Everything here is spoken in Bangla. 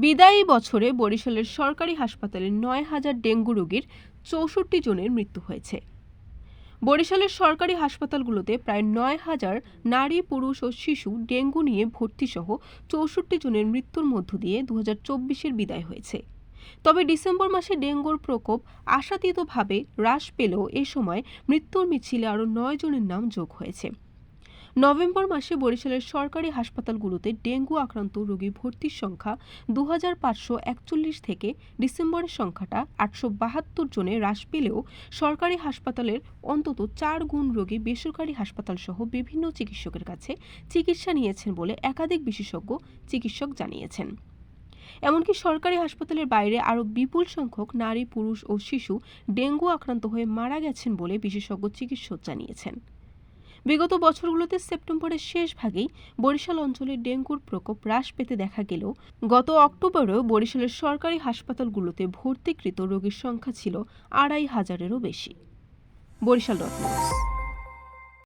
বিদায়ী বছরে বরিশালের সরকারি হাসপাতালে ৯,০০০ ডেঙ্গু রোগীর ৬৪ জনের মৃত্যু হয়েছে। বরিশালের সরকারি হাসপাতালগুলোতে প্রায় ৯,০০০ নারী, পুরুষ ও শিশু ডেঙ্গু নিয়ে ভর্তিসহ ৬৪ জনের মৃত্যুর মধ্য দিয়ে ২০২৪-এর বিদায় হয়েছে। তবে ডিসেম্বর মাসে ডেঙ্গুর প্রকোপ আশাতীতভাবে হ্রাস পেলেও এ সময় মৃত্যুর মিছিলে আরও ৯ জনের নাম যোগ হয়েছে। নভেম্বর মাসে বরিশালের সরকারি হাসপাতালগুলোতে ডেঙ্গু আক্রান্ত রোগী ভর্তির সংখ্যা ২,৫৪১ থেকে ডিসেম্বরের সংখ্যাটা ৮৭২ জনে হ্রাস পেলেও সরকারি হাসপাতালের অন্তত ৪ গুণ রোগী বেসরকারি হাসপাতালসহ বিভিন্ন চিকিৎসকের কাছে চিকিৎসা নিয়েছেন বলে একাধিক বিশেষজ্ঞ চিকিৎসক জানিয়েছেন। এমনকি সরকারি হাসপাতালের বাইরে আরও বিপুল সংখ্যক নারী, পুরুষ ও শিশু ডেঙ্গু আক্রান্ত হয়ে মারা গেছেন বলে বিশেষজ্ঞ চিকিৎসক জানিয়েছেন। বিগত বছরগুলোতে সেপ্টেম্বরের শেষ ভাগেই বরিশাল অঞ্চলে ডেঙ্গুর প্রকোপ হ্রাস পেতে দেখা গেলেও গত অক্টোবরেও বরিশালের সরকারি হাসপাতালগুলোতে ভর্তিকৃত রোগীর সংখ্যা ছিল ২,৫০০-এরও বেশি। Barishal dot news.